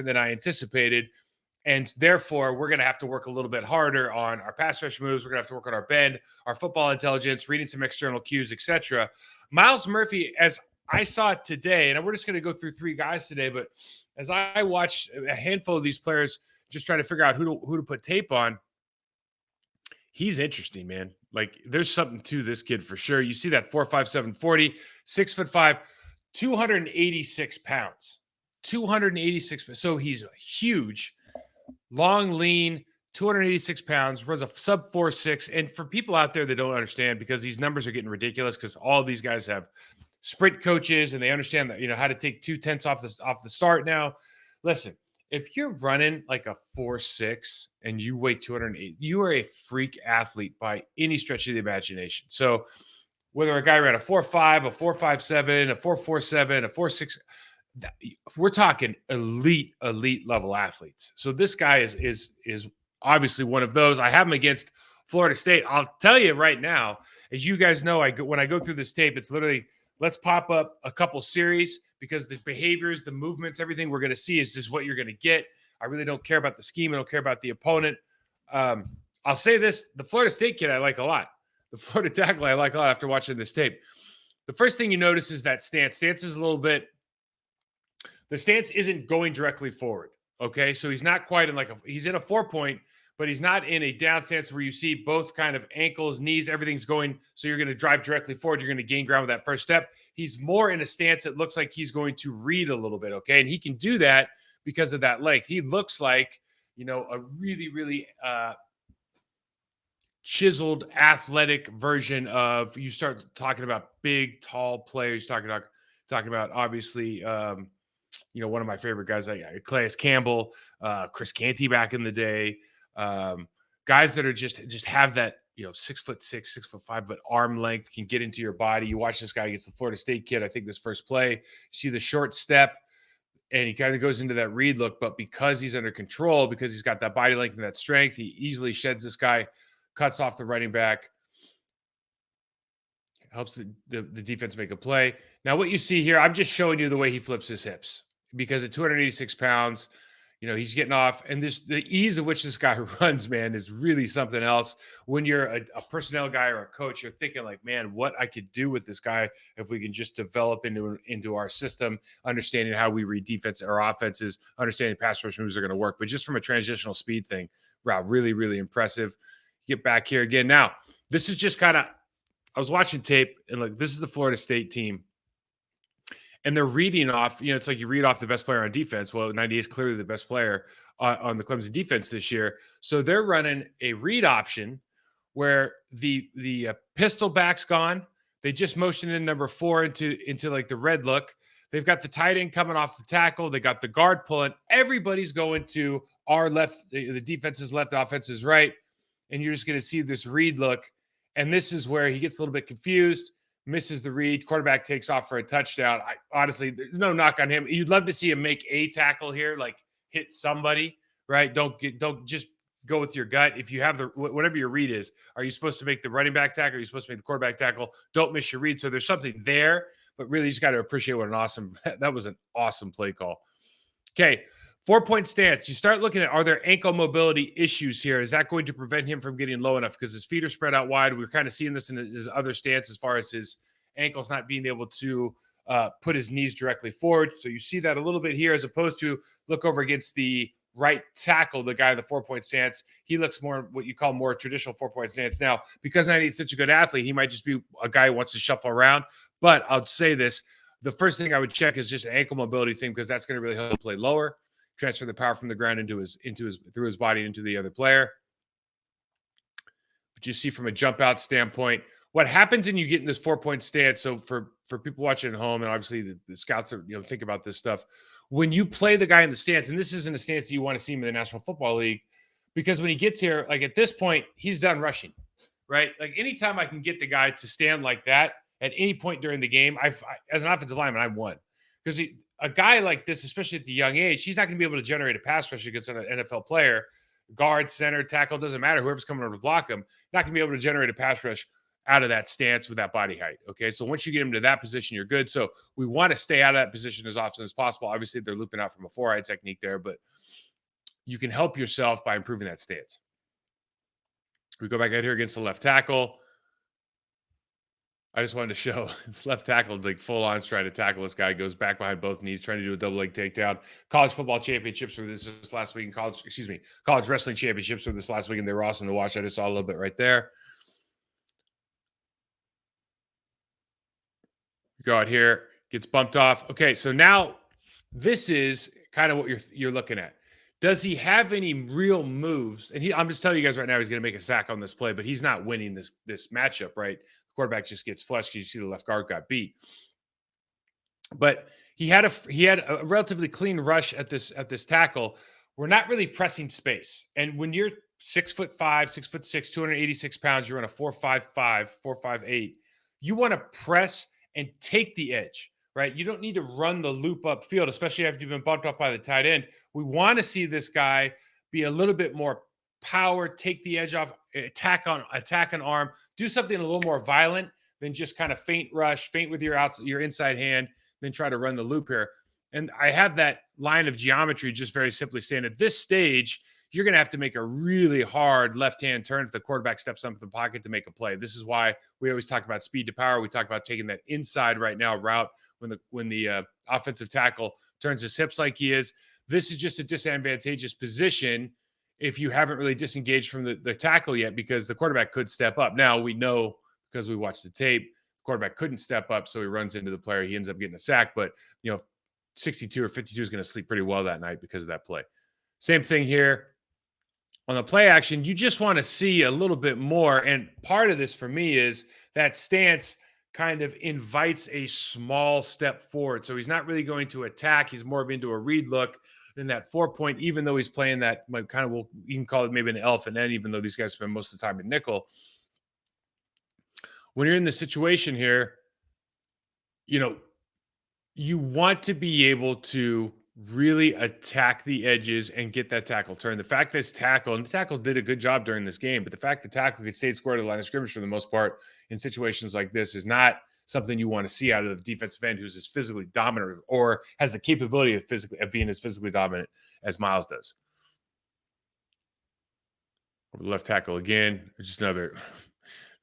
than I anticipated. And therefore, we're going to have to work a little bit harder on our pass rush moves. We're going to have to work on our bend, our football intelligence, reading some external cues, etc. Myles Murphy, as I saw it today, and we're just going to go through three guys today, but as I watched a handful of these players just trying to figure out who to put tape on, he's interesting, man. Like there's something to this kid for sure. You see that 4.57 40, 6'5", 286 pounds. 286. So he's huge, long, lean, 286 pounds, runs a sub 4.6. And for people out there that don't understand, because these numbers are getting ridiculous, because all these guys have sprint coaches and they understand that, how to take 2/10 off the start now. Listen, if you're running like a 4.6 and you weigh 208, you are a freak athlete by any stretch of the imagination. So whether a guy ran a 4.5, a 4.57, a 4.47, a 4.6, we're talking elite level athletes. So this guy is obviously one of those. I have him against Florida State. I'll tell you right now, as you guys know, when I go through this tape, it's literally let's pop up a couple series, because the behaviors, the movements, everything we're going to see is just what you're going to get. I really don't care about the scheme. I don't care about the opponent. I'll say this: the Florida State kid I like a lot. The Florida tackle I like a lot after watching this tape. The first thing you notice is that stance. Stance is a little bit. The stance isn't going directly forward. Okay, so he's not quite in he's in a 4-point, but he's not in a down stance where you see both kind of ankles, knees, everything's going. So you're going to drive directly forward. You're going to gain ground with that first step. He's more in a stance that looks like he's going to read a little bit. Okay, and he can do that because of that length. He looks like a really chiseled, athletic version of. You start talking about big, tall players. Talking about obviously. One of my favorite guys, like Calais Campbell, Chris Canty back in the day, guys that are just have that, 6'6", 6'5", but arm length, can get into your body. You watch this guy against the Florida State kid. I think this first play, you see the short step, and he kind of goes into that read look, but because he's under control, because he's got that body length and that strength, he easily sheds this guy, cuts off the running back, helps the defense make a play. Now, what you see here, I'm just showing you the way he flips his hips, because at 286 pounds, he's getting off. And the ease of which this guy runs, man, is really something else. When you're a personnel guy or a coach, you're thinking like, man, what I could do with this guy if we can just develop into our system, understanding how we read defense or offenses, understanding pass rush moves are going to work. But just from a transitional speed thing, wow, really, really impressive. Get back here again. Now, this is just kind of, I was watching tape, and look, this is the Florida State team, and they're reading off. It's like you read off the best player on defense. Well, 98 is clearly the best player on the Clemson defense this year. So they're running a read option where the pistol back's gone. They just motioned in number 4 into like the red look. They've got the tight end coming off the tackle. They got the guard pulling. Everybody's going to our left. The defense's left, the offense's right, and you're just going to see this read look. And this is where he gets a little bit confused, misses the read. Quarterback takes off for a touchdown. Honestly, there's no knock on him. You'd love to see him make a tackle here, like hit somebody, right? Don't just go with your gut. If you have whatever your read is, are you supposed to make the running back tackle? Are you supposed to make the quarterback tackle? Don't miss your read. So there's something there, but really you just got to appreciate that was an awesome play call. Okay. 4-point stance. You start looking at, are there ankle mobility issues here? Is that going to prevent him from getting low enough? Because his feet are spread out wide. We're kind of seeing this in his other stance as far as his ankles not being able to put his knees directly forward. So you see that a little bit here, as opposed to look over against the right tackle, the guy in the 4-point stance. He looks more what you call more traditional 4-point stance. Now, because 98 is such a good athlete, he might just be a guy who wants to shuffle around. But I'll say this. The first thing I would check is just an ankle mobility thing, because that's going to really help him play lower, transfer the power from the ground through his body into the other player. But you see from a jump out standpoint, what happens when you get in this 4-point stance. So for people watching at home, and obviously the scouts are, think about this stuff. When you play the guy in the stance, and this isn't a stance that you want to see him in the National Football League, because when he gets here, like at this point, he's done rushing, right? Like anytime I can get the guy to stand like that at any point during the game, as an offensive lineman, I won. Because a guy like this, especially at the young age, he's not going to be able to generate a pass rush against an NFL player. Guard, center, tackle, doesn't matter. Whoever's coming over to block him, not going to be able to generate a pass rush out of that stance with that body height. Okay. So once you get him to that position, you're good. So we want to stay out of that position as often as possible. Obviously, they're looping out from a four eye technique there, but you can help yourself by improving that stance. We go back out here against the left tackle. I just wanted to show it's left tackle, like full on trying to tackle this guy, goes back behind both knees, trying to do a double leg takedown. College football championships were this last week, and college wrestling championships were this last week, and they were awesome to watch. I just saw a little bit right there. Go out here, gets bumped off. Okay, so now this is kind of what you're looking at. Does he have any real moves? And I'm just telling you guys right now, he's going to make a sack on this play, but he's not winning this matchup, right? The quarterback just gets flushed because you see the left guard got beat. But he had a relatively clean rush at this tackle. We're not really pressing space, and when you're 6'5", 6'6", 286 pounds, you're on a 4.55, 4.58. You want to press and take the edge, right? You don't need to run the loop up field, especially after you've been bumped up by the tight end. We want to see this guy be a little bit more power, take the edge off, attack an arm, do something a little more violent than just kind of feint with your inside hand, then try to run the loop here. And I have that line of geometry just very simply saying at this stage, you're going to have to make a really hard left-hand turn if the quarterback steps up in the pocket to make a play. This is why we always talk about speed to power. We talk about taking that inside right now route when the offensive tackle turns his hips like he is. This is just a disadvantageous position if you haven't really disengaged from the tackle yet, because the quarterback could step up. Now we know, because we watched the tape, the quarterback couldn't step up, so he runs into the player. He ends up getting a sack, but 62 or 52 is going to sleep pretty well that night because of that play. Same thing here. On the play action, you just want to see a little bit more. And part of this for me is that stance kind of invites a small step forward. So he's not really going to attack. He's more of into a read look than that 4-point, even though he's playing that kind of, you can call it maybe an elephant end, even though these guys spend most of the time in nickel. When you're in the situation here, you want to be able to really attack the edges and get that tackle turn. The fact this tackle did a good job during this game, but the fact the tackle could stay square to the line of scrimmage for the most part in situations like this is not something you want to see out of the defensive end who's as physically dominant or has the capability of being as physically dominant as Myles does. Over the left tackle again, just another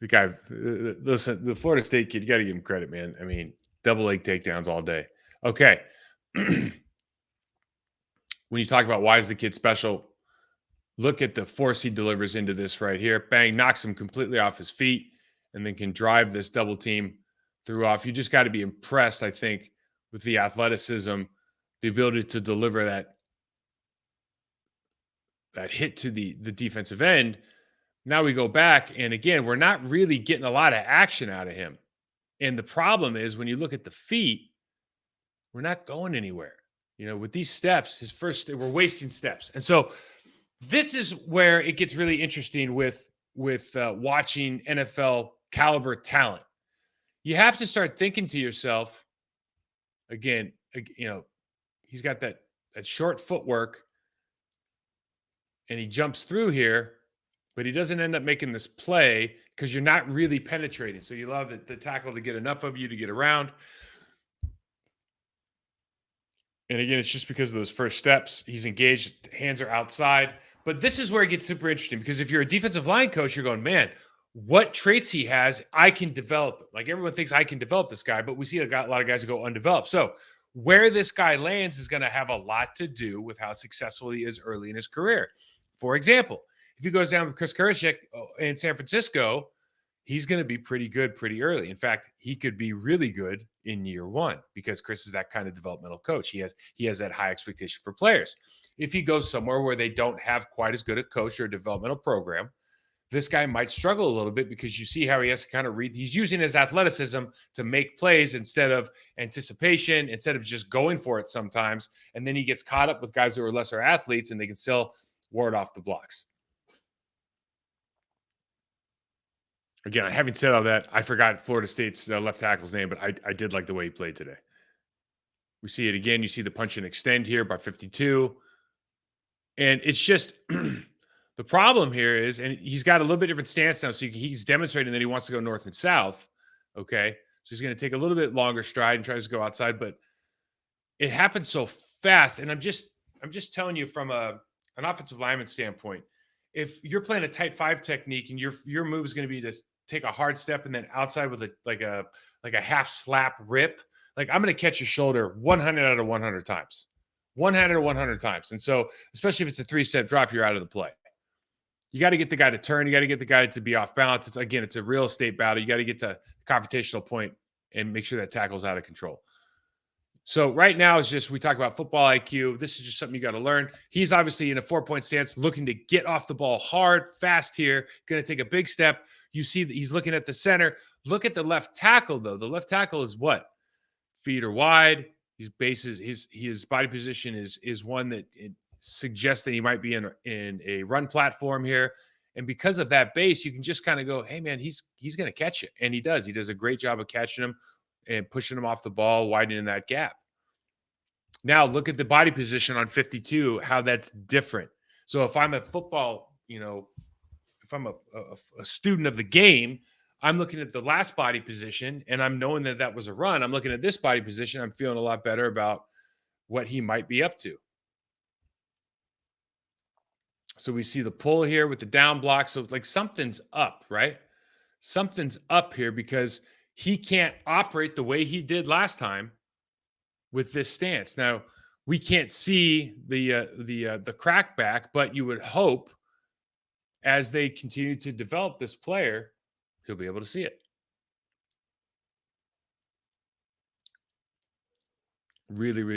the guy. Listen, the Florida State kid, you got to give him credit, man. I mean, double leg takedowns all day. Okay. When you talk about why is the kid special, look at the force he delivers into this right here. Bang, knocks him completely off his feet and then can drive this double team through off. You just got to be impressed, I think, with the athleticism, the ability to deliver that hit to the defensive end. Now we go back, and again, we're not really getting a lot of action out of him. And the problem is when you look at the feet, we're not going anywhere. With these steps, we're wasting steps. And so this is where it gets really interesting with watching NFL caliber talent. You have to start thinking to yourself, again, he's got that short footwork and he jumps through here, but he doesn't end up making this play because you're not really penetrating. So you allow the tackle to get enough of you to get around. And again, it's just because of those first steps. He's engaged, hands are outside. But this is where it gets super interesting, because if you're a defensive line coach, you're going, man, what traits he has, I can develop. Like, everyone thinks I can develop this guy, but we see a lot of guys who go undeveloped. So where this guy lands is going to have a lot to do with how successful he is early in his career. For example, if he goes down with Chris Kurashik in San Francisco, he's going to be pretty good pretty early. In fact, he could be really good in year one because Chris is that kind of developmental coach. He has that high expectation for players. If he goes somewhere where they don't have quite as good a coach or a developmental program, this guy might struggle a little bit, because you see how he has to kind of read. He's using his athleticism to make plays instead of anticipation, instead of just going for it sometimes. And then he gets caught up with guys who are lesser athletes and they can still ward off the blocks. Again, having said all that, I forgot Florida State's left tackle's name, but I did like the way he played today. We see it again. You see the punch and extend here by 52. And it's just The problem here is, and he's got a little bit different stance now, so he's demonstrating that he wants to go north and south. Okay, so he's going to take a little bit longer stride and tries to go outside, but it happens so fast. And I'm just telling you from an offensive lineman standpoint, if you're playing a tight five technique and your move is going to be to take a hard step and then outside with a half slap rip, like I'm going to catch your shoulder 100 out of 100 times, 100 or 100 times. And so, especially if it's a three-step drop, you're out of the play. You got to get the guy to turn. You got to get the guy to be off balance. It's a real estate battle. You got to get to the confrontational point and make sure that tackle's out of control. So right now it's just we talk about football IQ. This is just something you got to learn. He's obviously in a 4-point stance, looking to get off the ball hard, fast here. Going to take a big step. You see that he's looking at the center. Look at the left tackle though. The left tackle is what? Feet are wide. His bases, his body position is one that it suggests that he might be in a run platform here. And because of that base, you can just kind of go, hey man, he's going to catch it, and he does. He does a great job of catching him and pushing him off the ball, widening that gap. Now look at the body position on 52, how that's different. So if I'm a football, if I'm a student of the game, I'm looking at the last body position and I'm knowing that that was a run. I'm looking at this body position. I'm feeling a lot better about what he might be up to. So we see the pull here with the down block. So like something's up, right? Something's up here because he can't operate the way he did last time with this stance. Now we can't see the crack back, but you would hope as they continue to develop this player, he'll be able to see it. Really, really.